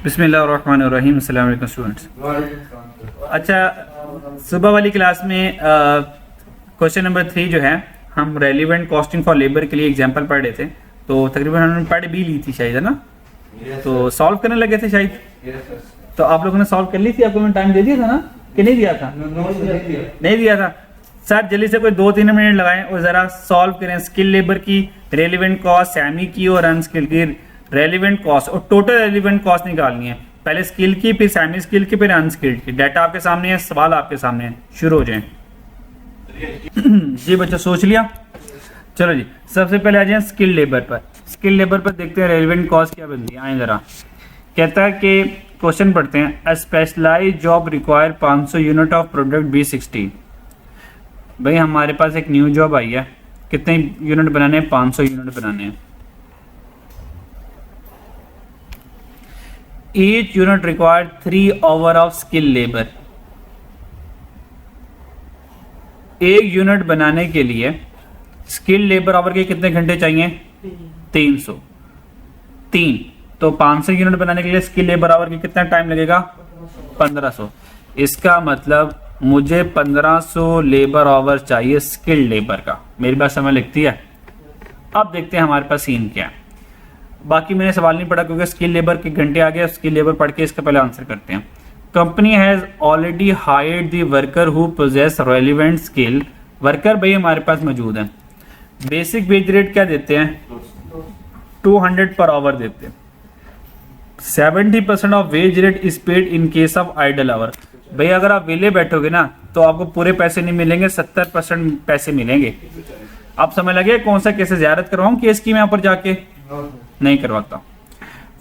बिस्मिल्लाहिर्रहमानिर्रहीम। अस्सलाम वालेकुम स्टूडेंट्स। अच्छा, सुबह वाली क्लास में क्वेश्चन नंबर 3 जो है हम रेलिवेंट कॉस्टिंग फॉर लेबर के लिए एग्जांपल पढ़ रहे थे, तो तकरीबन हमने पढ़ भी ली थी शायद, है ना? तो सॉल्व करने लगे थे शायद। तो आप लोगों ने सॉल्व कर ली थी? आपको मैंने टाइम दे दिया था ना कि नहीं दिया था? नहीं दिया था। सर जल्दी से कोई 2-3 मिनट लगाएं और जरा सॉल्व करें। स्किल लेबर की रेलिवेंट कॉस्ट, सेमी की और अनस्किल की रेलिवेंट कॉस्ट और टोटल रेलिवेंट कॉस्ट निकालनी है। पहले स्किल की, फिर सेमी स्किल की, फिर अनस्किल्ड की। डाटा आपके सामने है, सवाल आपके सामने है। शुरू हो जाए। जी बच्चों, सोच लिया? चलो जी, सबसे पहले आ जाए स्किल लेबर पर। स्किल लेबर पर देखते हैं रेलिवेंट कॉस्ट क्या बनती है। आए जरा। कहता है कि क्वेश्चन पढ़ते हैं। A specialised job require 500 unit of product B16। भाई हमारे पास एक न्यू जॉब आई है। कितने यूनिट बनाने हैं? 500 यूनिट बनाने हैं। Each unit required 3 hour of skill labour. एक यूनिट बनाने के लिए स्किल लेबर आवर के कितने घंटे चाहिए? 300। 3 तो 500 यूनिट बनाने के लिए स्किल लेबर आवर के कितना टाइम लगेगा? 1500। इसका मतलब मुझे 1500 लेबर आवर चाहिए स्किल लेबर का। मेरी बात समझ लगती है? अब देखते हैं हमारे पास सीन क्या है। बाकी मैंने सवाल नहीं पढ़ा क्योंकि स्किल लेबर के घंटे आ गया। स्किल लेबर पढ़ के इसका पहले आंसर करते हैं। Company has already hired the worker who possess relevant skill. Worker भाई हमारे पास मौजूद है। बेसिक वेज रेट क्या देते हैं? 200 पर आवर देते हैं। 70% of wage rate is paid in case of idle hour. भाई अगर आप वेले बैठोगे ना तो आपको पूरे पैसे नहीं मिलेंगे, 70% पैसे मिलेंगे। आप समझ लगे कौन सा केस ज़ियारत करवाऊं केस की मैं यहाँ पर जाके? नहीं करवाता।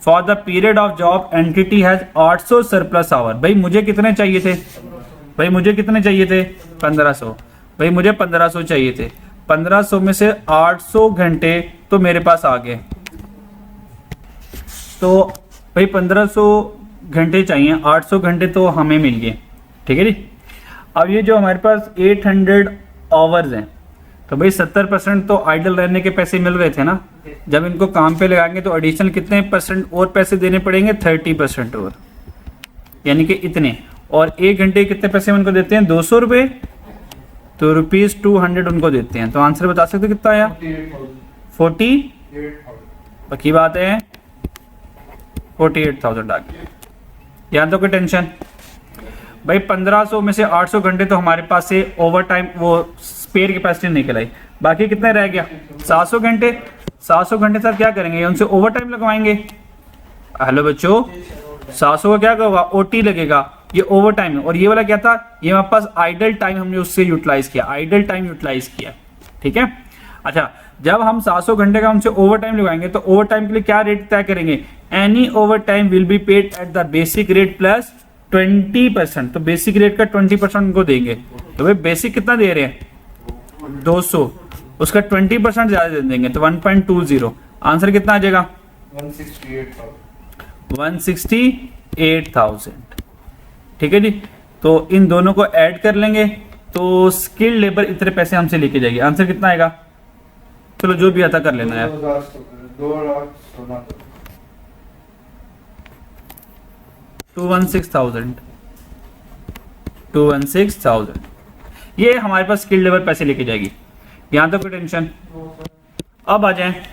For the period of job entity has 800 surplus hour. भाई मुझे कितने चाहिए थे? 1500। भाई मुझे 1500 चाहिए थे। 1500 में से 800 घंटे तो मेरे पास आ गए। तो भाई 1500 घंटे चाहिए, 800 घंटे तो हमें मिल गए। ठीक है जी। अब ये जो हमारे पास 800 आवर्स हैं, तो भाई 70% तो आइडल रहने के पैसे मिल रहे थे ना। जब इनको काम पे लगाएंगे तो एडिशनल कितने % और पैसे देने पड़ेंगे? 30% और, यानी कि इतने। और एक घंटे कितने पैसे उनको देते हैं? 200 रुपये। तो ₹200 उनको देते हैं। तो आंसर बता सकते कितना आया? 48। पक्की बात है, 48,000 आ गया। यहाँ तो कोई टेंशन? भाई 1500 में से 800 घंटे तो हमारे पास से ओवर टाइम वो स्पेयर कैपेसिटी निकल आई। बाकी कितने रह गया? 700 घंटे। 700 घंटे सर क्या करेंगे? उनसे ओवर टाइम लगवाएंगे। हेलो बच्चों, 700 का क्या होगा? OT लगेगा। ये ओवर टाइम है। और ये वाला क्या था? ये हमारे पास आइडल टाइम हमने उससे यूटिलाइज किया। आइडल टाइम यूटिलाइज किया। ठीक है। अच्छा, जब हम 700 घंटे का हमसे ओवर टाइम लगवाएंगे तो ओवर टाइम के लिए क्या रेट तय करेंगे? Any over time will be paid at the basic rate plus 20%। तो बेसिक रेट का 20% उनको देंगे। तो भाई बेसिक कितना दे रहे हैं? 200। उसका 20% ज्यादा दे देंगे तो 1.20। आंसर कितना आ जाएगा? 168,000। ठीक है जी। तो इन दोनों को ऐड कर लेंगे तो स्किल्ड लेबर इतने पैसे हमसे लेके जाएगी। आंसर कितना आएगा? चलो जो भी आता कर लेना यार। 216,000। ये हमारे पास स्किल्ड लेबर पैसे लेके जाएगी। यहां तो कोई टेंशन? अब आ जाए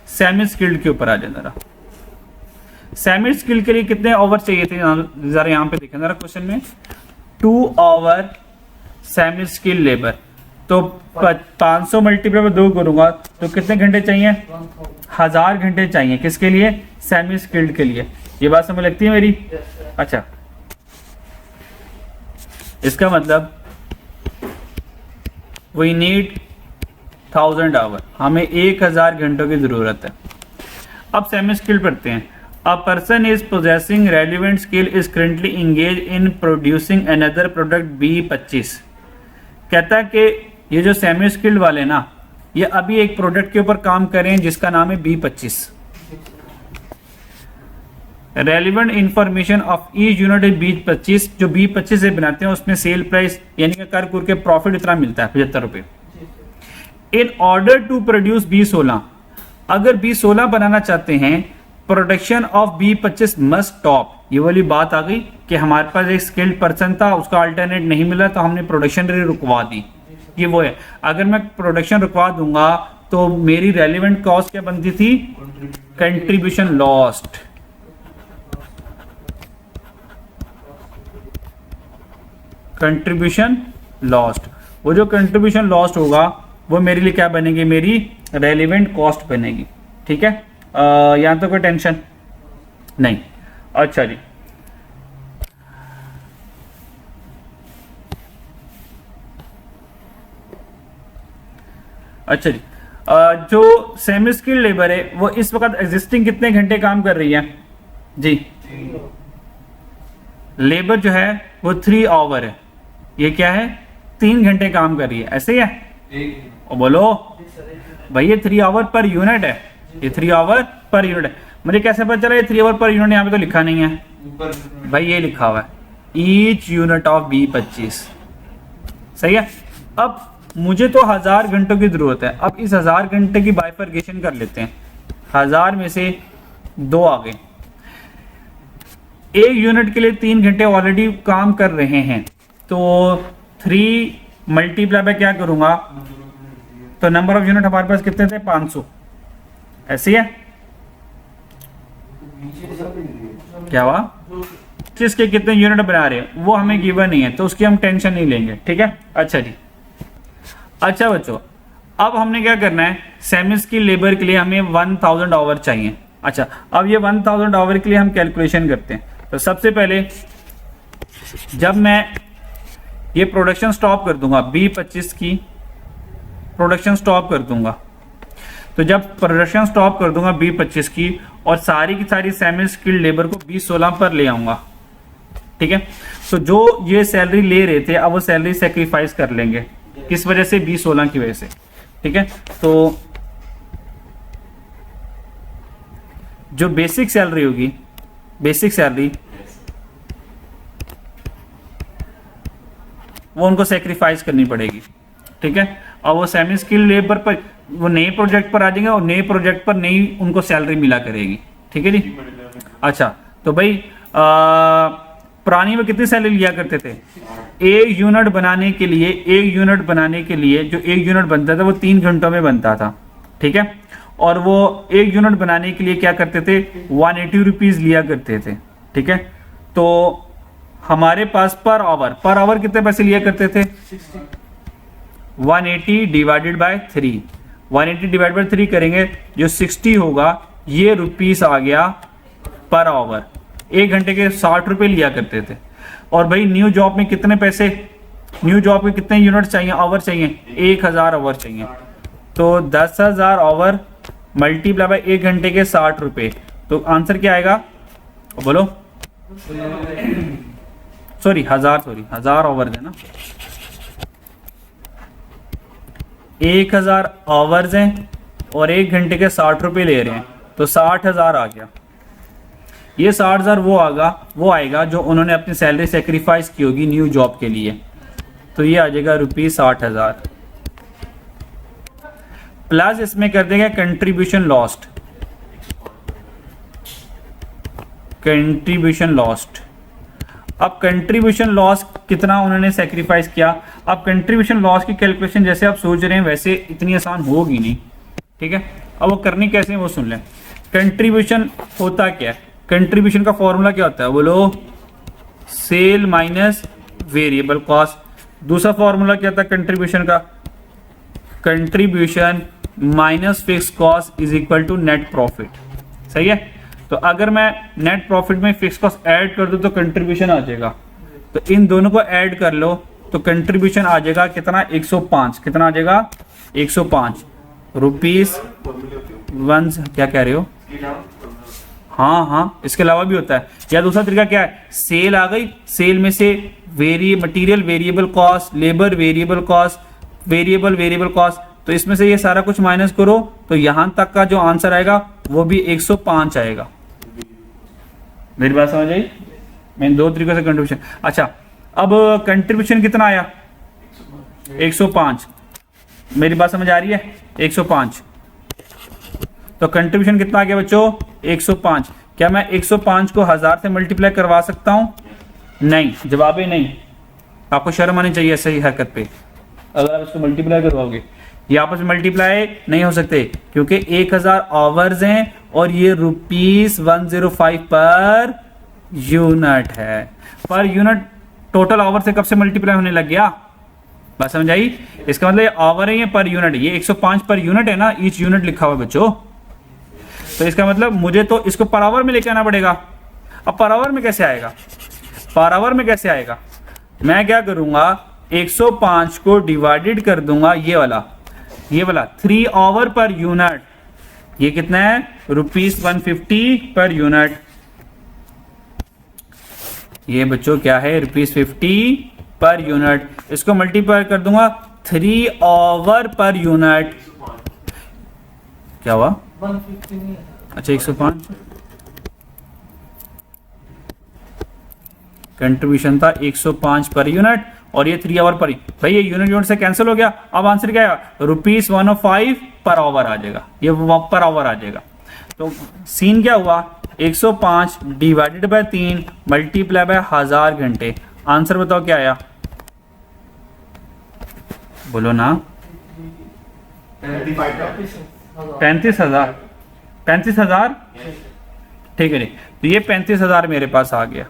सेमी स्किल्ड के ऊपर आ जाए जरा। सेमी स्किल्ड के लिए कितने आवर चाहिए थे? जरा यहाँ पे देखें जरा क्वेश्चन में। 2 आवर सेमी स्किल्ड लेबर। तो 500 मल्टीप्लाई में 2 करूंगा तो कितने घंटे चाहिए? 1000 घंटे चाहिए। किसके लिए? सेमी स्किल्ड के लिए। ये बात समझ लगती है मेरी? अच्छा, इसका मतलब वी नीड 1000 आवर। हमें 1000 घंटों की जरूरत है। अब सेमी स्किल्ड पढ़ते हैं। A person is possessing relevant skill is currently engage in producing another product B25। कहता है कि ये जो सेमी स्किल्ड वाले ना, ये अभी एक प्रोडक्ट के ऊपर काम कर रहे हैं जिसका नाम है B25। Relevant information of each unit B25। जो B25 से बनाते हैं उसमें सेल प्राइस यानी कि कर कुर के प्रॉफिट इतना मिलता है 75 रुपये। In order to produce B16। अगर B16 बनाना चाहते हैं production of B25 must stop. ये वाली बात आ गई कि हमारे पास एक स्किल्ड पर्सन था, उसका अल्टरनेट नहीं मिला तो हमने प्रोडक्शन रुकवा दी। ये वो है, अगर मैं प्रोडक्शन रुकवा दूंगा तो मेरी रेलिवेंट कॉस्ट क्या बनती थी? Contribution lost. कंट्रीब्यूशन लॉस्ट, वो जो कंट्रीब्यूशन लॉस्ट होगा वो मेरे लिए क्या बनेगी? मेरी रेलिवेंट कॉस्ट बनेगी। ठीक है, यहां तो कोई टेंशन नहीं। अच्छा जी, अच्छा जी, जो सेमी स्किल्ड लेबर है वो इस वक्त एग्जिस्टिंग कितने घंटे काम कर रही है जी? लेबर जो है वो 3 आवर है। ये क्या है? 3 घंटे काम कर रही है, ऐसे ही है? और बोलो भाई, ये 3 आवर पर यूनिट है, ये 3 आवर पर यूनिट है। मुझे कैसे पता चला ये 3 आवर पर यूनिट? यहाँ पे तो लिखा नहीं है भाई, ये लिखा हुआ है ईच यूनिट ऑफ B25। सही है। अब मुझे तो 1000 घंटों की जरूरत है। अब इस 1000 घंटे की बाइफर्केशन कर लेते हैं। 1000 में से 2 आ गए, एक यूनिट के लिए 3 घंटे ऑलरेडी काम कर रहे हैं, तो 3 मल्टीप्लाई बाय क्या करूंगा? तो नंबर ऑफ यूनिट हमारे पास कितने थे? 500। ऐसे है क्या हुआ? किसके कितने यूनिट बना रहे हैं वो हमें गिवन नहीं है, तो उसकी हम टेंशन नहीं लेंगे। ठीक है, अच्छा जी। अच्छा बच्चों, अब हमने क्या करना है? सेमी स्किल्ड लेबर के लिए हमें 1000 आवर चाहिए। अच्छा, अब ये 1000 आवर के लिए हम कैलकुलेशन करते हैं। तो सबसे पहले जब मैं ये प्रोडक्शन स्टॉप कर दूंगा, B25 की प्रोडक्शन स्टॉप कर दूंगा, तो जब प्रोडक्शन स्टॉप कर दूंगा B25 की और सारी की सारी सेमी स्किल्ड लेबर को B16 पर ले आऊंगा। ठीक है, तो जो ये सैलरी ले रहे थे अब वो सैलरी सेक्रीफाइस कर लेंगे। किस वजह से? B16 की वजह से। ठीक है, तो जो बेसिक सैलरी होगी, बेसिक सैलरी वो उनको सेक्रीफाइस करनी पड़ेगी। ठीक है, और वो सेमी स्किल्ड लेबर पर वो नए प्रोजेक्ट पर आ जाएंगे और नए प्रोजेक्ट पर नई उनको सैलरी मिला करेगी। ठीक है जी। अच्छा, तो भाई पुरानी में कितनी सैलरी लिया करते थे? एक यूनिट बनाने के लिए, एक यूनिट बनाने के लिए जो एक यूनिट बनता था वो 3 घंटों में बनता था। ठीक है, और वो एक यूनिट बनाने के लिए क्या करते थे? 180 रुपीज लिया करते थे। ठीक है, तो हमारे पास पर आवर कितने पैसे लिया करते थे? 180 डिवाइडेड बाय 3। 180 डिवाइड बाय 3 करेंगे, जो 60 होगा, ये रुपीस आ गया पर आवर। 1 घंटे के 60 रुपए लिया करते थे। और भाई न्यू जॉब में कितने पैसे? न्यू जॉब में कितने यूनिट चाहिए? आवर चाहिए 1000 आवर चाहिए। तो 10,000 आवर मल्टीप्लाई बाय 1 घंटे के 60 रुपए, तो आंसर क्या आएगा? बोलो। सॉरी 1000 आवर है ना, 1000 आवर्स हैं और 1 घंटे के 60 रुपए ले रहे हैं, तो 60,000 आ गया। ये 60,000 वो आएगा जो उन्होंने अपनी सैलरी सेक्रीफाइस की होगी न्यू जॉब के लिए, तो ये आ जाएगा ₹60,000 प्लस इसमें कर देंगे कंट्रीब्यूशन लॉस्ट। कंट्रीब्यूशन लॉस्ट, अब कंट्रीब्यूशन लॉस कितना उन्होंने सेक्रीफाइस किया? अब कंट्रीब्यूशन लॉस की कैलकुलेशन जैसे आप सोच रहे हैं वैसे इतनी आसान होगी नहीं। ठीक है, अब वो करनी कैसे है वो सुन लें। कंट्रीब्यूशन होता क्या है? कंट्रीब्यूशन का फॉर्मूला क्या होता है? बोलो, सेल माइनस वेरिएबल कॉस्ट। दूसरा फॉर्मूला क्या था कंट्रीब्यूशन का? Contribution minus fix cost is equal to net profit. सही है, तो अगर मैं नेट प्रॉफिट में फिक्स कॉस्ट ऐड कर दूं तो कंट्रीब्यूशन आ जाएगा। तो इन दोनों को ऐड कर लो तो कंट्रीब्यूशन आ जाएगा कितना? 105। कितना आ जाएगा? 105 रुपीस वन। क्या कह रहे हो? हाँ, इसके अलावा भी होता है। या दूसरा तरीका क्या है? सेल आ गई, सेल में से material variable cost, labour variable cost, variable cost, तो इसमें से ये सारा कुछ माइनस करो तो यहां तक का जो आंसर आएगा वो भी 105 आएगा। मेरी बात समझ आई? मैंने 2 तरीकों से कंट्रीब्यूशन। अच्छा, अब कंट्रीब्यूशन कितना आया? 105। मेरी बात समझ आ रही है? 105। तो कंट्रीब्यूशन कितना आ गया बच्चों? 105। क्या मैं 105 को 1000 से मल्टीप्लाई करवा सकता हूँ? नहीं, जवाब ही नहीं। आपको शर्म आनी चाहिए ऐसे ही हरकत पे। अगर आप इसको मल्टीप्लाई करवाओगे, ये आपस में मल्टीप्लाई नहीं हो सकते क्योंकि 1000 आवर्स हैं और ये ₹105 पर यूनिट है। पर यूनिट टोटल आवर से कब से मल्टीप्लाई होने लग गया? बात समझ आई? इसका मतलब ये आवर है, ये पर यूनिट, ये 105 पर यूनिट है ना, ईच यूनिट लिखा हुआ बच्चों। तो इसका मतलब मुझे तो इसको पर आवर में लेके आना पड़ेगा। अब पर आवर में कैसे आएगा? पर आवर में कैसे आएगा? मैं क्या करूंगा, 105 को डिवाइडेड कर दूंगा ये वाला 3 आवर पर यूनिट। ये कितना है? ₹150 पर यूनिट। ये बच्चों क्या है? ₹50 पर यूनिट। इसको मल्टीप्लाई कर दूंगा 3 आवर पर यूनिट। क्या हुआ? 150 अच्छा 105 कंट्रीब्यूशन था 105 पर यूनिट और ये 3 आवर पर। भाई ये यूनिट से कैंसिल हो गया। अब आंसर क्या है? ₹105 पर आवर आ जाएगा, ये पर आवर आ जाएगा। तो सीन क्या हुआ? 105 डिवाइडेड बाय 3 मल्टीप्लाई बाय 1000 घंटे। आंसर बताओ क्या आया? बोलो ना। 35,000। 35,000 ठीक है जी। तो ये 35,000 मेरे पास आ गया।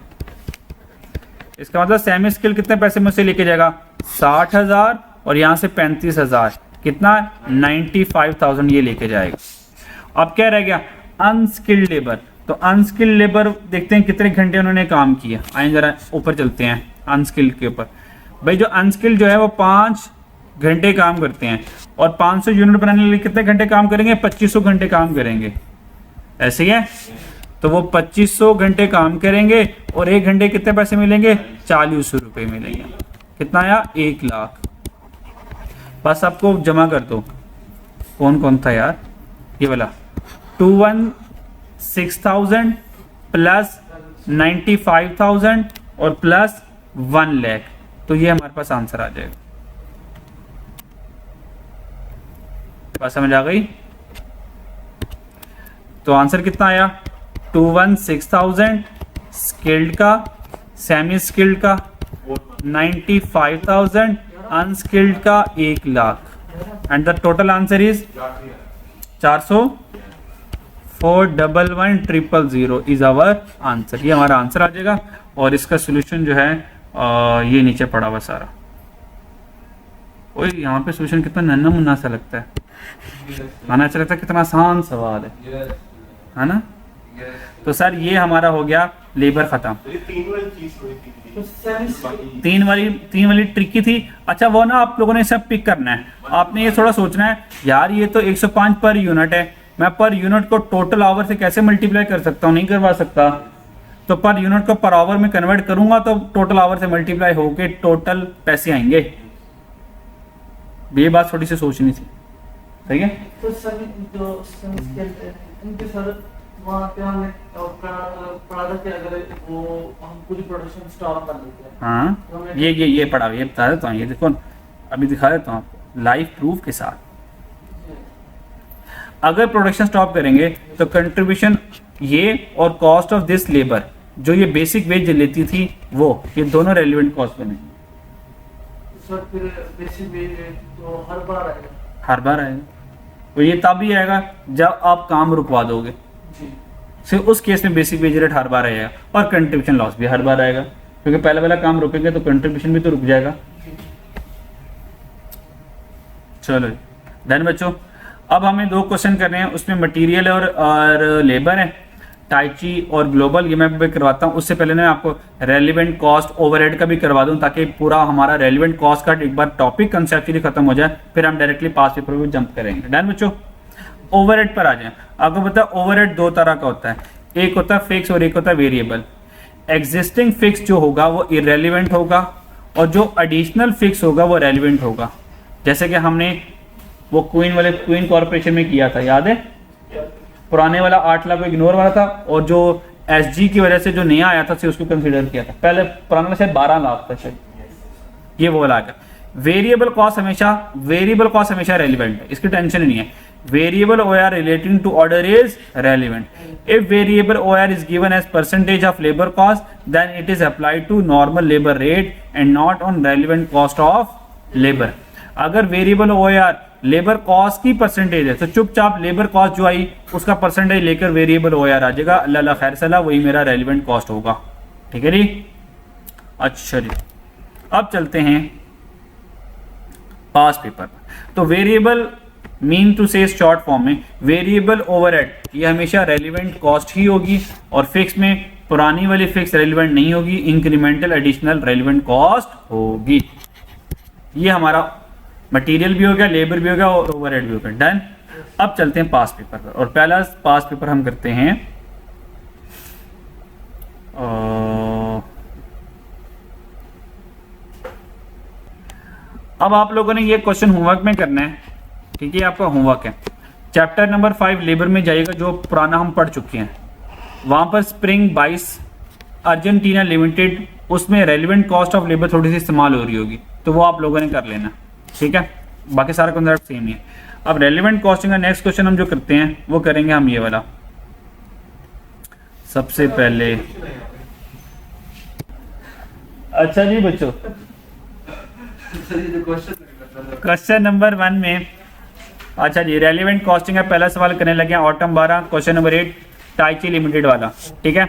इसका मतलब सेमी स्किल कितने पैसे मुझसे लेके जाएगा? 60,000 और यहां से 35,000, कितना? 95,000 ये लेके जाएगा। अब क्या रह गया? Unskilled labour. तो अनस्किल्ड लेबर देखते हैं कितने घंटे उन्होंने काम किया। आइए जरा ऊपर चलते हैं अनस्किल्ड के ऊपर। भाई जो अनस्किल्ड जो है वो 5 घंटे काम करते हैं और 500 यूनिट बनाने के लिए कितने घंटे काम करेंगे? 2500 घंटे काम करेंगे। ऐसे ही है। तो वो 2500 घंटे काम करेंगे और 1 घंटे कितने पैसे मिलेंगे? 40 रुपए मिलेंगे। कितना आया? 1 लाख। बस आपको जमा कर दो। कौन कौन था यार? ये वाला 216,000 प्लस 95,000 और प्लस 1 लाख। तो ये हमारे पास आंसर आ जाएगा। बात समझ आ गई? तो आंसर कितना आया? 216,000 स्किल्ड का, सेमी स्किल्ड का 95,000, अनस्किल्ड का 1 lakh. And the total answer is 404,11,1,000 is our answer. ये हमारा आंसर आ जाएगा और इसका सोल्यूशन जो है ये नीचे पड़ा हुआ सारा। ओए यहाँ पे सोल्यूशन कितना नन्हा मुन्ना सा लगता है, माना अच्छा लगता है, कितना आसान सवाल है ना? तो सर ये हमारा हो गया लेबर खत्म। तीन वाली ट्रिकी थी। अच्छा वो ना आप लोगों ने सब पिक करना है। आपने ये थोड़ा सोचना है यार ये तो 105 पर यूनिट है, मैं पर यूनिट को टोटल आवर से कैसे मल्टीप्लाई कर सकता हूँ? नहीं करवा सकता। तो पर यूनिट को पर आवर में कन्वर्ट करूंगा तो टोटल आवर से मल्टीप्लाई होके टोटल पैसे आएंगे। ये बात थोड़ी सी सोचनी थी। ठीक है। तो सर जो उनके सर वहाँ पे हमने पढ़ा था कि अगर वो हम पूरी प्रोडक्शन स्टॉप कर देते हैं। हाँ ये पढ़ा, ये बता देता हूँ। ये देखो अभी दिखा देता हूँ आपको लाइव प्रूफ के साथ। अगर प्रोडक्शन स्टॉप करेंगे तो कंट्रीब्यूशन ये और कॉस्ट ऑफ दिस लेबर जो ये बेसिक वेज लेती थी वो, ये दोनों रेलिवेंट कॉस्ट बने। सर फिर बेसिक वेज तो हर बार आएगा। हर बार आएगा। तो ये तब ही आएगा जब आप काम रुकवा दोगे। सिर्फ उस केस में बेसिक वेज रेट हर बार आएगा और कंट्रीब्यूशन लॉस भी हर बार आएगा, क्योंकि पहले वाला काम रुकेंगे तो कंट्रीब्यूशन भी तो रुक जाएगा। चलो डन बच्चों। अब हमें 2 क्वेश्चन करने हैं, उसमें मटेरियल और लेबर है, टाइची और ग्लोबल। ये मैं भी करवाता हूँ। उससे पहले मैं आपको रेलिवेंट कॉस्ट ओवरहेड का भी करवा दूं ताकि पूरा हमारा रेलिवेंट कॉस्ट का एक बार टॉपिक कंसेप्चुअली खत्म हो जाए, फिर हम डायरेक्टली पास पेपर में जंप करेंगे। डन बच्चों। ओवरहेड पर आ जाए। आपको पता है ओवरहेड 2 तरह का होता है, एक होता है फिक्स और एक होता है वेरिएबल। एग्जिस्टिंग फिक्स जो होगा वो इररेलेवेंट होगा और जो एडिशनल फिक्स होगा वो रेलिवेंट होगा। जैसे कि हमने वो क्वीन कॉर्पोरेशन में किया था, याद है? पुराने वाला 8 लाख को इग्नोर वाला था और जो एसजी की वजह से जो नया आया था उसको कंसीडर किया था। पहले पुराना वाला शायद 12 लाख था शायद, ये वो वाला। वेरिएबल कॉस्ट हमेशा रेलिवेंट है, इसकी टेंशन ही नहीं है। variable OR relating to order is relevant. If variable OR is given as percentage of labor cost, then it is applied to normal labor rate and not on relevant cost of labor. अगर variable OR labour cost की percentage है तो चुपचाप labour cost जो आई उसका percentage लेकर variable OR आ जाएगा, अल्लाह खैर सला, वही मेरा रेलिवेंट कॉस्ट होगा। ठीक है जी। अच्छा जी, अब चलते हैं पास पेपर। तो वेरिएबल मीन टू से शॉर्ट फॉर्म में वेरिएबल ओवरहेड ये हमेशा रेलिवेंट कॉस्ट ही होगी, और फिक्स में पुरानी वाली फिक्स रेलिवेंट नहीं होगी, इंक्रीमेंटल एडिशनल रेलिवेंट कॉस्ट होगी। ये हमारा मटेरियल भी हो गया, लेबर भी हो गया और ओवरहेड भी हो गया। डन। अब चलते हैं पास पेपर पर, और पहला पास पेपर हम करते हैं अब आप लोगों ने ये क्वेश्चन होमवर्क में करना है। ठीक है, आपका होमवर्क है चैप्टर नंबर 5 लेबर में जाइएगा, जो पुराना हम पढ़ चुके हैं। वहां पर स्प्रिंग 22 अर्जेंटीना लिमिटेड, उसमें रेलिवेंट कॉस्ट ऑफ लेबर थोड़ी सी इस्तेमाल हो रही होगी, तो वो आप लोगों ने कर लेना। ठीक है, बाकी सारा कॉन्सेप्ट सेम ही है। अब रेलिवेंट कॉस्टिंग का नेक्स्ट क्वेश्चन हम जो करते हैं वो करेंगे हम ये वाला। सबसे पहले अच्छा जी बच्चों, क्वेश्चन नंबर 1 में अच्छा जी रेलिवेंट कॉस्टिंग का पहला सवाल करने लगे हैं autumn 12, question number 8 tai chi limited वाला। ठीक है,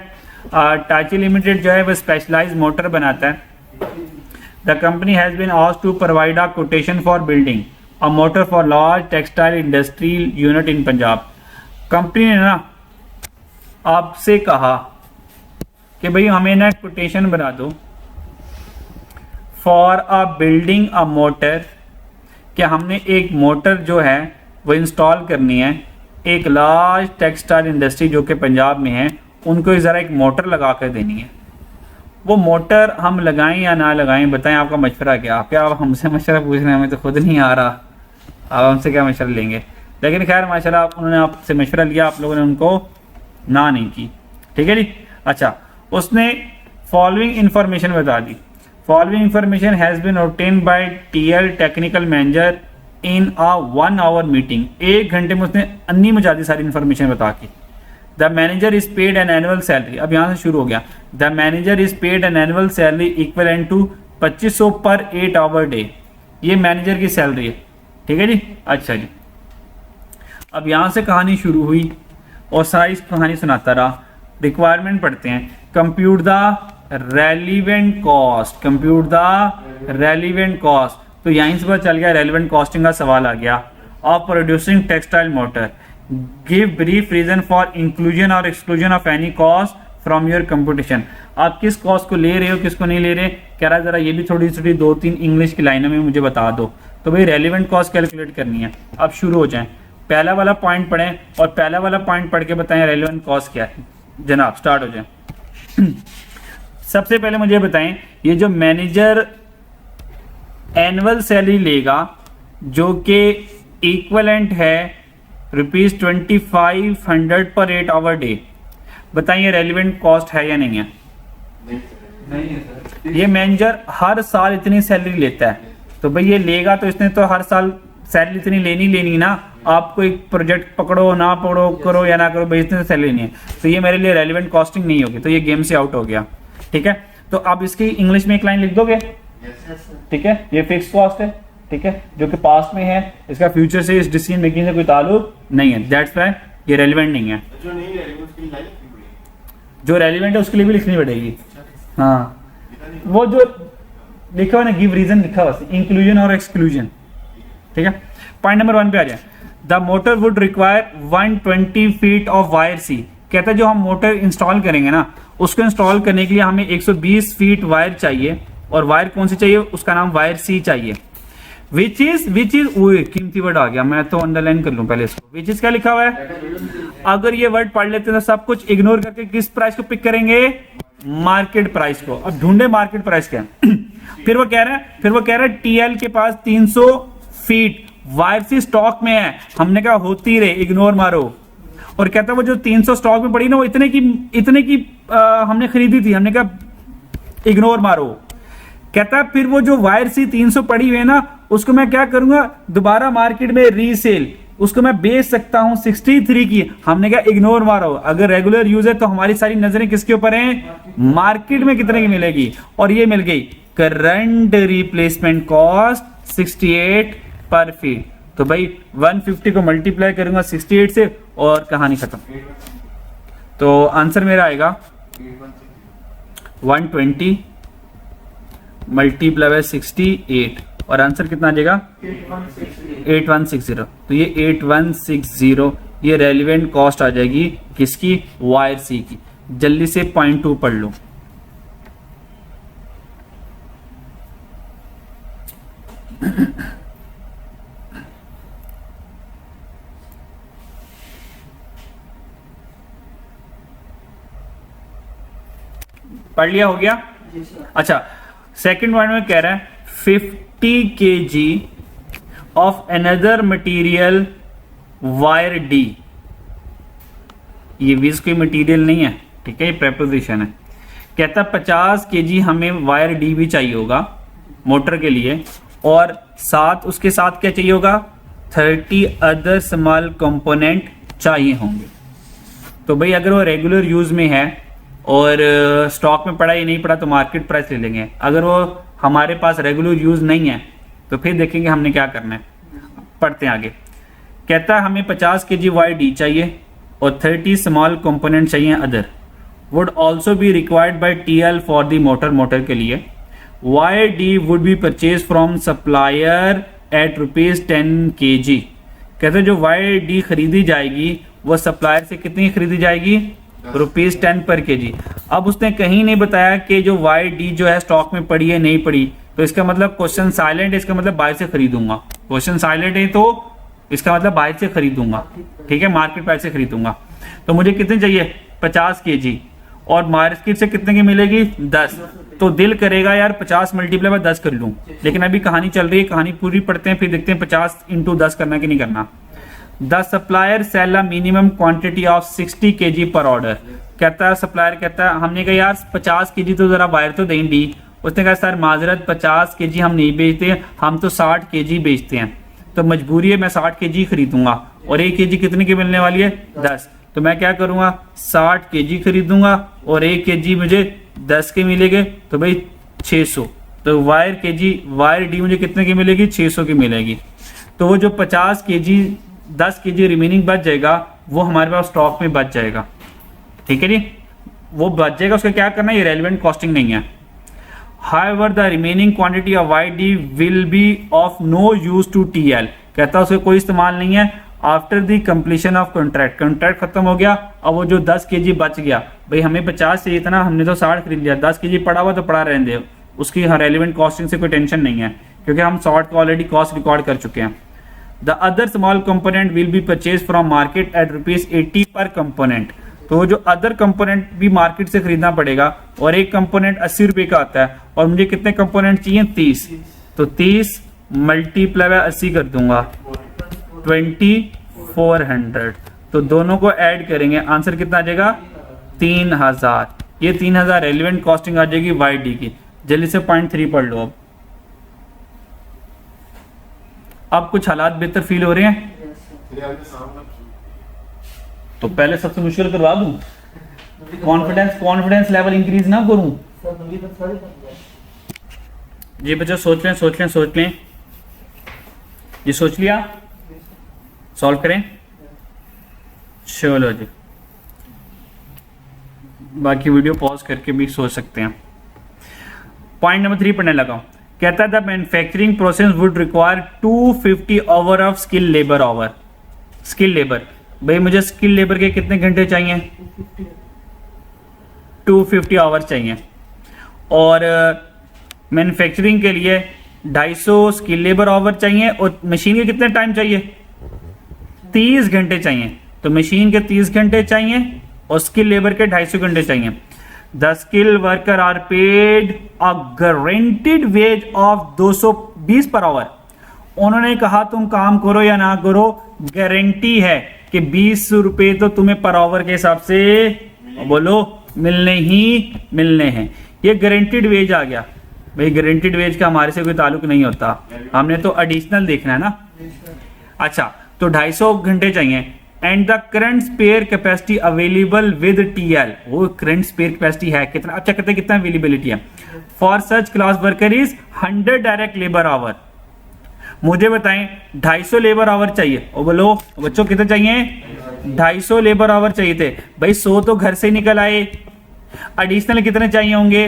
टाइची लिमिटेड जो है वो स्पेशलाइज्ड मोटर बनाता है। The company has been asked to provide a quotation for building a motor for large textile industrial unit in Punjab. Company ने ना आपसे कहा कि भाई हमें ना कोटेशन बना दो for a building a motor, कि हमने एक मोटर जो है वो इंस्टॉल करनी है एक लार्ज टेक्सटाइल इंडस्ट्री जो कि पंजाब में है, उनको ज़रा एक मोटर लगा कर देनी है। वो मोटर हम लगाएं या ना लगाएं, बताएं, आपका मशवरा क्या? आप हमसे मशवरा पूछ रहे हैं, हमें तो खुद नहीं आ रहा, आप हमसे क्या मशवरा लेंगे। लेकिन खैर माशाल्लाह उन्होंने आपसे मशवरा लिया, आप लोगों ने उनको ना नहीं की। ठीक है जी। अच्छा, उसने फॉलोइंग इंफॉर्मेशन बता दी। Following information has been obtained by TL technical manager in a 1 hour meeting. 1 घंटे में उसने अन्नी मचा दी सारी इंफॉर्मेशन बता के। The manager is paid an annual salary, अब यहाँ से शुरू हो गया। The manager is paid an annual salary equivalent to 2500 per 8 hour day. ये मैनेजर की सैलरी है। ठीक है जी। अच्छा जी, अब यहाँ से कहानी शुरू हुई और सारी कहानी सुनाता रहा। रिक्वायरमेंट पढ़ते हैं। Compute the relevant cost, compute the relevant cost. तो यहीं से पता चल गया रेलिवेंट कॉस्टिंग का सवाल आ गया। Of producing textile motor, give brief reason for inclusion और exclusion of any cost from your competition. आप किस कॉस्ट को ले रहे हो, किसको नहीं ले रहे, कह रहा है जरा ये भी थोड़ी थोड़ी 2-3 इंग्लिश की लाइनों में मुझे बता दो। तो भाई रेलिवेंट कॉस्ट कैलकुलेट करनी है। अब शुरू हो जाएं, पहला वाला पॉइंट पढ़ें और पहला वाला पॉइंट पढ़ के बताएं रेलिवेंट कॉस्ट क्या है। जनाब स्टार्ट हो जाए। सबसे पहले मुझे बताएं, ये जो मैनेजर एनुअल सैलरी लेगा जो कि इक्वलेंट है ₹2500 पर 8 आवर डे, बताइए रेलिवेंट कॉस्ट है या नहीं है? नहीं है सर। ये मैनेजर हर साल इतनी सैलरी लेता है, तो भाई ये लेगा तो इसने तो हर साल सैलरी इतनी लेनी ना। आपको एक प्रोजेक्ट पकड़ो ना पकड़ो, करो या ना करो, भाई इतनी सैलरी नहीं है, तो ये मेरे लिए रेलिवेंट कॉस्टिंग नहीं होगी, तो ये गेम से आउट हो गया। ठीक है, तो आप इसकी इंग्लिश में एक लाइन लिख दोगे। ठीक है, ये फिक्स कॉस्ट है, ठीक है, जो कि पास्ट में है, इसका फ्यूचर से इस डिसीजन मेकिंग से कोई ताल्लुक नहीं है, दैट्स व्हाई ये रेलिवेंट नहीं है। जो रेलिवेंट है उसके लिए भी लिखनी पड़ेगी। हाँ, वो जो लिखा हुआ ना गिव रीजन लिखा हुआ, इंक्लूजन और एक्सक्लूजन। ठीक है, पॉइंट नंबर 1 पे आ जाए। The motor would require 120 feet of wire C. कहता है जो हम मोटर इंस्टॉल करेंगे ना, उसको इंस्टॉल करने के लिए हमें 120 फीट वायर चाहिए, और वायर कौन सी चाहिए? उसका नाम वायर सी चाहिए। विच इज कीमती वर्ड आ गया, मैं तो अंडरलाइन कर लूं पहले इसको। विच इज क्या लिखा हुआ है? अगर ये वर्ड पढ़ लेते हैं तो सब कुछ इग्नोर करके किस प्राइस को पिक करेंगे? मार्केट प्राइस को। अब ढूंढे मार्केट प्राइस क्या है। फिर वो कह रहा है टीएल के पास 300 फीट वायर सी स्टॉक में है। हमने कहा होती रहे, इग्नोर मारो। और कहता है वो जो 300 स्टॉक में पड़ी ना, वो इतने की हमने खरीदी थी, हमने कहा इग्नोर मारो। कहता है फिर वो जो वायर सी 300 पड़ी हुई है ना, उसको मैं क्या करूंगा? दोबारा मार्केट में रीसेल। उसको मैं बेच सकता हूं 63 की। हमने कहा इग्नोर मारो, अगर रेगुलर यूज है तो हमारी सारी नजरें किसके ऊपर हैं, मार्केट में कितने की मिलेगी, और ये मिल गई करंट रिप्लेसमेंट कॉस्ट 68 पर फीट। तो भाई 150 को मल्टीप्लाई करूंगा 68 से और कहानी खत्म। तो आंसर मेरा आएगा 120 मल्टीप्लाई बाय 68 और आंसर कितना आ जाएगा 8160। तो ये 8160 ये रेलिवेंट कॉस्ट आ जाएगी किसकी, वायर सी की। जल्दी से पॉइंट 2 पढ़ लो। पढ़ लिया, हो गया। जी सर। अच्छा, सेकंड पॉइंट में कह रहा है 50 kg of another material wire D. ये विज कोई मटेरियल नहीं है, ठीक है, ये प्रेपोजिशन है। कहता 50 kg हमें वायर डी भी चाहिए होगा मोटर के लिए, और साथ उसके साथ क्या चाहिए होगा, 30 अदर स्मॉल कंपोनेंट चाहिए होंगे। तो भाई अगर वो रेगुलर यूज में है और स्टॉक में पड़ा या नहीं पड़ा तो मार्केट प्राइस ले लेंगे। अगर वो हमारे पास रेगुलर यूज नहीं है तो फिर देखेंगे हमने क्या करना है। पढ़ते हैं आगे। कहता है हमें 50 kg वायर डी चाहिए और 30 स्मॉल कंपोनेंट चाहिए other. Would also be required by TL for the motor के लिए। Wire D would be purchase from supplier at ₹10 kg। कहते जो वायर डी खरीदी जाएगी वो सप्लायर से कितनी खरीदी जाएगी, ₹10 पर kg। अब उसने कहीं नहीं बताया कि जो वायर डी जो है स्टॉक में पड़ी है नहीं पड़ी, तो इसका मतलब क्वेश्चन साइलेंट है, इसका मतलब बाहर से खरीदूंगा। क्वेश्चन साइलेंट है तो इसका मतलब बाहर से खरीदूंगा, ठीक है, मार्केट प्राइस से खरीदूंगा। तो मुझे कितने चाहिए 50 kg और मार्केट से कितने की मिलेगी 10। तो दिल करेगा यार 50 मल्टीप्लाई बाय 10 कर लूं, लेकिन अभी कहानी चल रही है, कहानी पूरी पढ़ते हैं फिर देखते हैं 50 × 10 करना कि नहीं करना। The supplier sell a minimum quantity of 60 kg per order. कहता है सप्लायर, कहता है हमने कहा यार 50 kg तो जरा बाहर तो दें डी। उसने कहा सर माजरत 50 kg हम नहीं बेचते, हम तो 60 kg बेचते हैं, तो मजबूरी है मैं 60 kg खरीदूंगा। और 1 kg कितने की मिलने वाली है 10। तो मैं क्या करूंगा 60 kg खरीदूंगा और 1 kg मुझे 10 के मिलेंगे, तो भाई 600। तो वायर डी मुझे कितने की मिलेगी 600 की मिलेगी। तो वो जो 50 kg 10 kg रिमेनिंग बच जाएगा वो हमारे पास स्टॉक में बच जाएगा, ठीक है जी, वो बच जाएगा। उसका क्या करना है, ये रेलेवेंट कॉस्टिंग नहीं है। However, the remaining quantity of YD will be of no use to TL। कहता है उसका कोई इस्तेमाल नहीं है after the completion of contract. Contract खत्म हो गया, अब वो जो 10 kg बच गया, भाई हमें 50 चाहिए था ना, हमने तो 60 खरीद लिया, 10 kg पड़ा हुआ तो पड़ा रहने दे, उसकी रेलेवेंट कॉस्टिंग से कोई टेंशन नहीं है क्योंकि हम 60 का ऑलरेडी कॉस्ट रिकॉर्ड कर चुके हैं। The other small component will be purchase from market at ₹80 पर कंपोनेंट। तो जो अदर कंपोनेंट भी मार्केट से खरीदना पड़ेगा, और एक कंपोनेंट 80 रुपए का आता है, और मुझे कितने कंपोनेंट चाहिए 30। तो 30 मल्टीप्लाई बाय 80 कर दूंगा 2400। तो दोनों को ऐड करेंगे, आंसर कितना आ जाएगा 3000। ये 3000 रेलेवेंट कॉस्टिंग आ जाएगी वाई डी की। जल्दी से पॉइंट 3 पढ़ लो। अब कुछ हालात बेहतर फील हो रहे हैं, तो पहले सबसे मुश्किल करवा दूं, कॉन्फिडेंस लेवल इंक्रीज ना करूं। जी बच्चों सोच लें, ये सोच लिया, सॉल्व करें, चलो जी। बाकी वीडियो पॉज करके भी सोच सकते हैं। पॉइंट नंबर 3 पढ़ने लगा। कहता है the manufacturing process would require 250 hour of skill labour. भाई मुझे स्किल लेबर के कितने घंटे चाहिए 250 आवर चाहिए, और मैन्युफैक्चरिंग के लिए 250 स्किल लेबर आवर चाहिए, और मशीन के कितने टाइम चाहिए 30 घंटे चाहिए। तो मशीन के 30 घंटे चाहिए और स्किल लेबर के 250 घंटे चाहिए। The skill worker are paid a guaranteed wage of 220 per our. उन्होंने कहा तुम काम करो या ना करो, गारंटी है कि 20 रुपए तो तुम्हें पर आवर के हिसाब से बोलो मिलने हैं। ये गारंटीड वेज आ गया। भाई गारंटीड वेज का हमारे से कोई ताल्लुक नहीं होता, हमने तो एडिशनल देखना है ना। अच्छा, तो 250 घंटे चाहिए। And the current spare capacity available with TL, वो करंट स्पेयर कैपेसिटी है कितना, अब चेक करते हैं कितना अवेलेबिलिटी है। For such class worker is 100 direct labour hour. मुझे बताएं 250 लेबर आवर चाहिए, और बोलो बच्चों कितने चाहिए, 250 लेबर आवर चाहिए थे भाई। 100 तो घर से निकल आए, एडिशनल कितने चाहिए होंगे,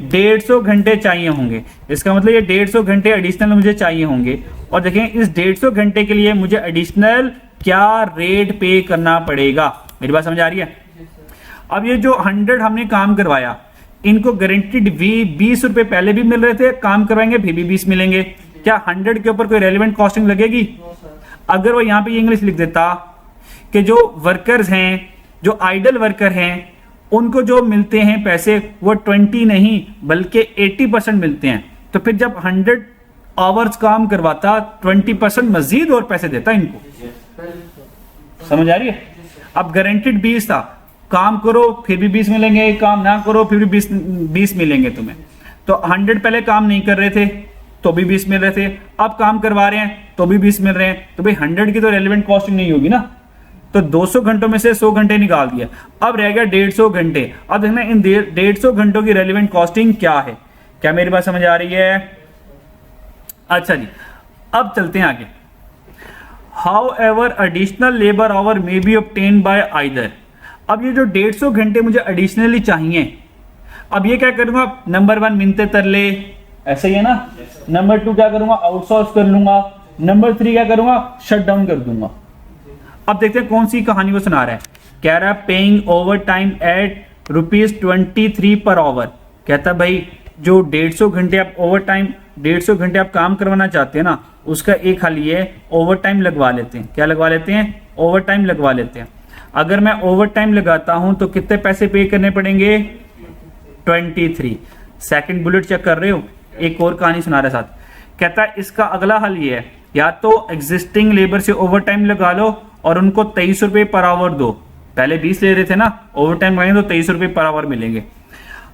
150 घंटे चाहिए होंगे। इसका मतलब ये 150 घंटे एडिशनल मुझे चाहिए होंगे। और देखें इस 150 घंटे के लिए मुझे एडिशनल क्या रेट पे करना पड़ेगा। मेरी बात समझ आ रही है। अब ये जो 100 हमने काम करवाया, इनको गारंटीड 20 रुपए पहले भी मिल रहे थे, काम करवाएंगे फिर भी 20 मिलेंगे। क्या 100 के ऊपर कोई रेलिवेंट कॉस्टिंग लगेगी? अगर वो यहाँ पे ये इंग्लिश लिख देता कि जो वर्कर्स हैं, जो आइडल वर्कर हैं, उनको जो मिलते हैं पैसे वो 20 नहीं बल्कि 80% मिलते हैं, तो फिर जब 100 आवर्स काम करवाता 20% मजीद और पैसे देता इनको। समझ आ रही है। अब गारंटीड 20 था, काम करो फिर भी 20 मिलेंगे, काम ना करो फिर भी 20 मिलेंगे तुम्हें। तो 100 पहले काम नहीं कर रहे थे तो भी 20 मिल रहे थे, अब काम करवा रहे हैं तो भी 20 मिल रहे हैं। तो भाई 100 की तो रेलिवेंट कॉस्टिंग नहीं होगी ना। तो 200 घंटों में से 100 घंटे निकाल दिया, अब रह गया 150 घंटे। अब देखना इन 150 घंटों की रेलिवेंट कॉस्टिंग क्या है। क्या मेरी बात समझ आ रही है? अच्छा जी, अब चलते हैं आगे। How ever additional labour our may be obtain bye either. अब ये जो 150 घंटे मुझे एडिशनली चाहिए, अब ये क्या करूंगा, नंबर 1 मिनते तरले, ऐसे ही है ना। नंबर 2 क्या करूंगा, आउटसोर्स कर लूंगा। नंबर 3 क्या करूंगा, शट डाउन कर दूंगा। अब देखते हैं कौन सी कहानी वो सुना रहा है। कह रहा है paying over time eight ₹23 per hour. कहता भाई जो 150 घंटे आप ओवर टाइम 150 घंटे आप काम करवाना चाहते हैं ना, उसका एक हल ये ओवर टाइम लगवा लेते हैं। क्या लगवा लेते हैं, ओवर टाइम लगवा लेते हैं। अगर मैं ओवर टाइम लगाता हूं तो कितने पैसे पे करने पड़ेंगे, 23। सेकंड बुलेट चेक कर रहे हो, एक और कहानी सुना रहा है साथ। कहता है इसका अगला हल ये है, या तो एग्जिस्टिंग लेबर से ओवर टाइम लगा लो और उनको 23 रुपए पर आवर दो। पहले 20 ले रहे थे ना, ओवर टाइम लगाएंगे तो 23 रुपए पर आवर मिलेंगे।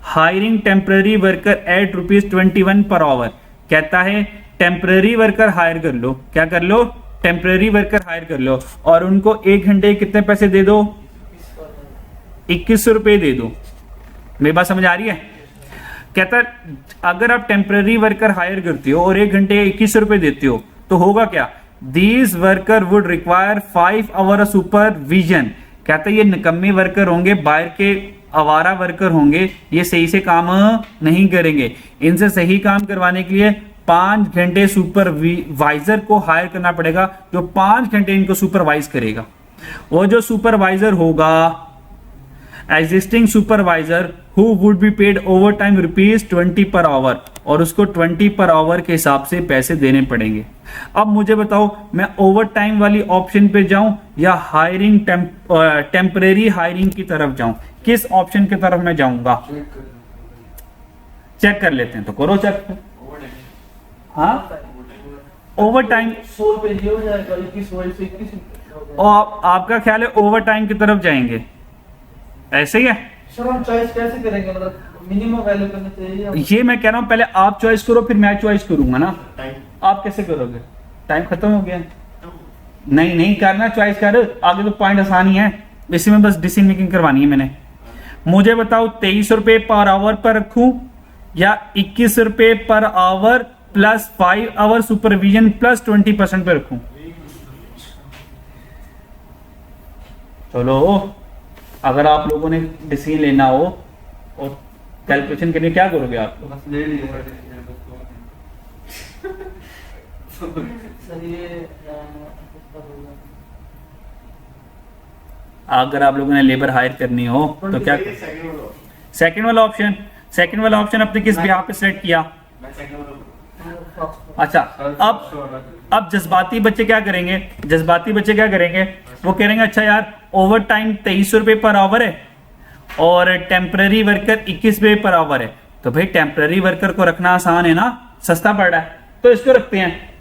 Hiring temporary worker eight ₹21 per hour. कहता है टेम्पररी वर्कर हायर कर लो। क्या कर लो, टेम्पररी वर्कर हायर कर लो और उनको 1 घंटे कितने पैसे दे दो, 21 रुपए दे दो। मेरी बात समझ आ रही है। कहता है अगर आप टेम्पररी वर्कर हायर करते हो और 1 घंटे 21 रुपए देते हो तो होगा क्या, these worker would require 5 hour supervision. कहता है ये निकम्मे वर्कर होंगे, बाहर के आवारा वर्कर होंगे, ये सही से काम नहीं करेंगे। इनसे सही काम करवाने के लिए 5 घंटे सुपरवाइजर को हायर करना पड़ेगा, जो 5 घंटे इनको सुपरवाइज करेगा। वो जो सुपरवाइजर होगा existing supervisor who would be paid over time ₹20 per hour, और उसको 20 पर आवर के हिसाब से पैसे देने पड़ेंगे। अब मुझे बताओ मैं ओवर टाइम वाली ऑप्शन पे जाऊं या हायरिंग टेम्परेरी हायरिंग की तरफ जाऊं, किस ऑप्शन की तरफ मैं जाऊंगा? चेक कर लेते हैं, तो करो चेक। हाँ, ओवर टाइम 100 रुपए ये हो जाएगा, 21 और आपका ख्याल है ओवर टाइम की तरफ जाएंगे, ऐसे ही है? सर हम चॉइस कैसे करेंगे, मतलब मिनिमम वैल्यू करना चाहिए या ये मैं कह रहा हूं पहले आप चॉइस करो फिर मैं चॉइस करूंगा ना। आप कैसे करोगे, टाइम खत्म हो गया। नहीं नहीं करना, चॉइस कर, आगे तो पॉइंट आसान ही है, इसी में बस डिसीजन मेकिंग करवानी है मैंने। मुझे बताओ 23 रुपए पर आवर पर रखूं या 21 रुपए per hour plus 5 hour supervision plus 20% पे रखूं? चलो अगर आप लोगों ने डिसीजन लेना हो और कैलकुलेशन करनी, क्या करोगे आप? बस ले लीजिए सर ये अगर आप लोगों ने लेबर हायर करनी हो तो क्या? सेकंड वाला ऑप्शन। सेकंड वाला ऑप्शन आपने किस बिहार पे सेलेक्ट किया? अच्छा, अब जज्बाती बच्चे क्या करेंगे, जज्बाती बच्चे क्या करेंगे, वो कह रहे हैं अच्छा यार ओवर टाइम 23 रुपए पर आवर है और टेम्पररी वर्कर 21 रुपए पर आवर है, तो भाई टेम्पररी वर्कर को रखना आसान है ना, सस्ता पड़ रहा है तो इसको रखते हैं।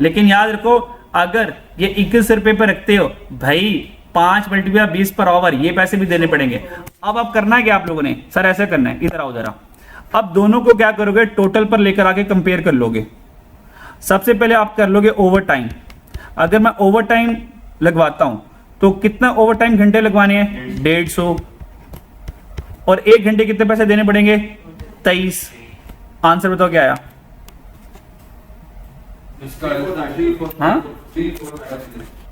लेकिन याद रखो अगर ये 21 रुपए पर रखते हो भाई 5 × 20 पर आवर, ये पैसे भी देने पड़ेंगे। अब आप करना है क्या आप लोगों ने, सर ऐसा करना है, इधर आओ जरा। अब दोनों को क्या करोगे, टोटल पर लेकर आके कंपेयर कर लोगे। सबसे पहले आप कर लोगे ओवर टाइम। अगर मैं ओवर टाइम लगवाता हूं तो कितना ओवर टाइम घंटे लगवाने हैं? 150। और 1 घंटे कितने पैसे देने पड़ेंगे? 23। आंसर बताओ क्या आया? हाँ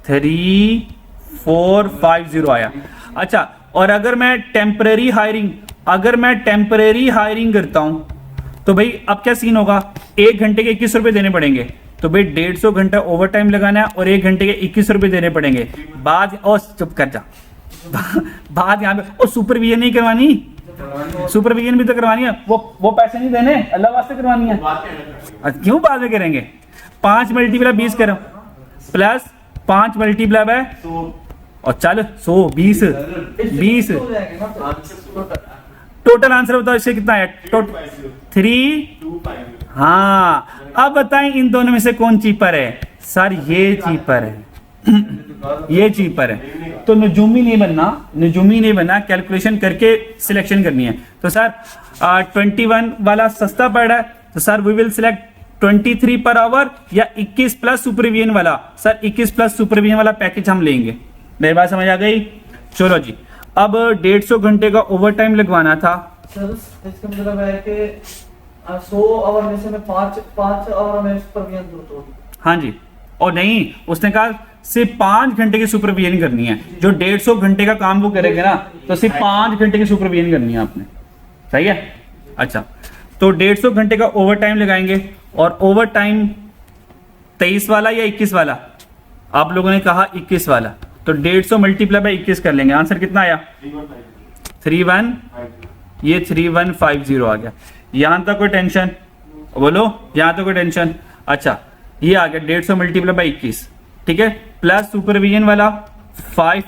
3450 आया। अच्छा, और अगर मैं टेम्परेरी हायरिंग करता हूं तो भाई अब क्या सीन होगा? 1 घंटे के 21 रुपए देने पड़ेंगे, तो भाई 150 घंटा ओवर टाइम लगाना है और 1 घंटे के 21 रुपए देने पड़ेंगे। बाद और चुप कर जा बात यहाँ पे, और सुपरविजन नहीं करवानी, सुपरविजन भी तो करवानी है, वो पैसे नहीं देने, अल्लाह वास्ते करवानी है। क्यों बाद में करेंगे? 5 मल्टीप्लाई 20 करो प्लस 5 मल्टीप्लाई बाय और चल 100 20 टोटल आंसर बताओ इससे कितना है? 3। हाँ, अब बताएं इन दोनों में से कौन चीपर है? सर ये चीपर है ये चीपर है। तो नजूमी नहीं बनना, कैलकुलेशन करके सिलेक्शन करनी है। तो सर 21 वाला सस्ता पड़ रहा है, तो sir we will select 23 per hour या 21 प्लस सुपरविजन वाला। सर 21 प्लस सुपरविजन वाला पैकेज हम लेंगे। मेरी बात समझ आ गई? चलो जी, अब 150 घंटे का ओवर टाइम लगवाना था। सर इसका मतलब है कि 100 आवर में से मैं 5 आवर में सुपरविजन जरूरत होगी। हाँ जी, और नहीं, उसने कहा सिर्फ 5 घंटे की सुपरविजन करनी है। जो 150 घंटे का काम वो करेगा ना, तो सिर्फ 5 घंटे की सुपरविजन करनी है आपने। सही है? अच्छा, तो 150 घंटे का ओवर टाइम लगाएंगे। और ओवर टाइम 23 वाला या 21 वाला? आप लोगों ने कहा 21 वाला, तो 150 मल्टीप्लाई बाय 21 कर लेंगे। आंसर कितना आया? 3150 आ गया। यहां तक कोई टेंशन? बोलो, यहां तक कोई टेंशन? अच्छा, ये आ गया 150 मल्टीप्लाई बाय 21, ठीक है, प्लस सुपरविजन वाला 5 ×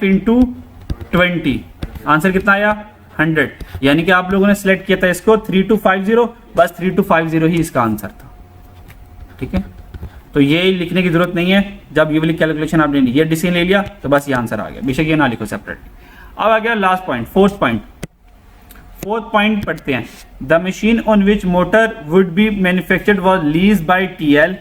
20। आंसर कितना आया? 100। यानी कि आप लोगों ने सिलेक्ट किया था इसको 3250, बस 3250 ही इसका आंसर था। ठीक है, तो ये लिखने की जरूरत नहीं है। जब ये वाली कैलकुलेशन आपने ये डिसीजन ले लिया तो बस ये आंसर आ गया, बेशक ये ना लिखो सेपरेटली। अब आ गया लास्ट पॉइंट, फोर्थ पॉइंट पढ़ते हैं। The machine on which motor would be manufactured was lease by TL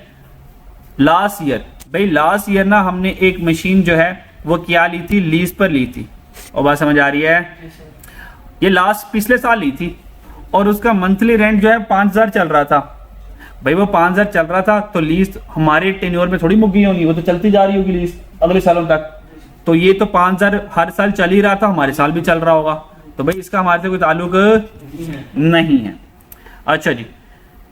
last year. भाई लास्ट ईयर ना हमने एक मशीन जो है वो क्या ली थी? लीज पर ली थी। और बात समझ आ रही है? ये लास्ट पिछले साल ली थी और उसका मंथली रेंट जो है 5000 चल रहा था। भाई वो 5000 चल रहा था तो लीज हमारे टेन्योर में थोड़ी मुक गई होगी, वो तो चलती जा रही होगी लीज अगले सालों तक। तो ये तो 5000 हर साल चल ही रहा था, हमारे साल भी चल रहा होगा, तो भाई इसका हमारे से कोई ताल्लुक नहीं है। अच्छा जी,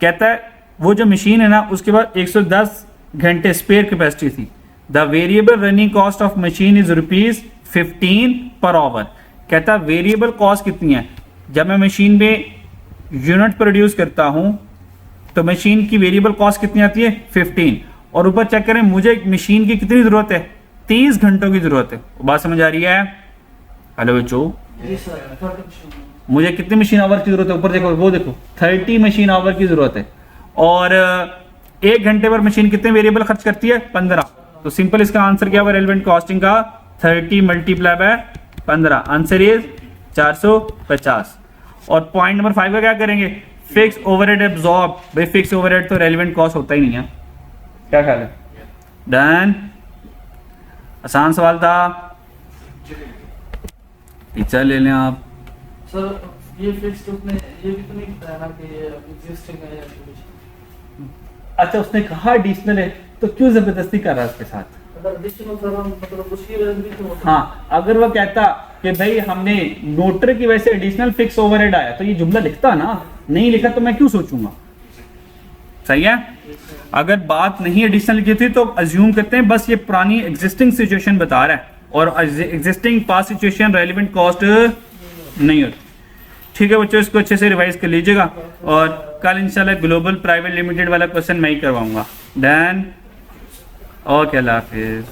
कहता है वो जो मशीन है ना उसके बाद 110 घंटे स्पेयर कैपेसिटी थी। The variable running cost of machine is ₹15 per hour. कहता है वेरिएबल कॉस्ट कितनी है? जब मैं मशीन में यूनिट प्रोड्यूस करता हूं तो मशीन की वेरिएबल कॉस्ट कितनी आती है? 15। और ऊपर चेक करें मुझे मशीन की कितनी जरूरत है? 30 घंटों की जरूरत है। बात समझ आ रही है? हेलो बच्चों, मुझे कितनी मशीन आवर की जरूरत है? ऊपर देखो, वो देखो 30 मशीन आवर की जरूरत है। और 1 घंटे पर मशीन कितने वेरिएबल खर्च करती है? 15। तो सिंपल इसका आंसर क्या हुआ रेलेवेंट कॉस्टिंग का? 30 मल्टीप्लाई बाय 15। Answer is 450। और पॉइंट नंबर 5 का क्या करेंगे? Fix overhead absorb. भाई फिक्स ओवरहेड तो रेलेवेंट कॉस्ट होता ही नहीं है। क्या ख्याल है? डन? आसान सवाल था, पिक्चर ले लें आप। सर ये फिक्स उसने ये भी तो नहीं बताया ना कि ये एग्जिस्टिंग है या कुछ। अच्छा, उसने कहा एडिशनल है तो क्यों जबरदस्ती कर रहा है उसके साथ? अगर एडिशनल सर मतलब उसकी वजह से भी तो होता है। हाँ, अगर वो कहता कि भाई हमने नोटर की वजह से एडिशनल फिक्स ओवरहेड आया तो ये जुमला लिखता ना, नहीं लिखा तो मैं क्यों सोचूंगा? सही है? अगर बात नहीं एडिशनल लिखी थी तो अज्यूम करते हैं बस ये पुरानी एग्जिस्टिंग सिचुएशन बता रहा है और existing past situation relevant cost नहीं होती। ठीक है बच्चों, इसको अच्छे से रिवाइज कर लीजिएगा और कल इंशाल्लाह ग्लोबल प्राइवेट लिमिटेड वाला क्वेश्चन मैं ही करवाऊंगा। डन? ओके, अल्लाह हाफिज।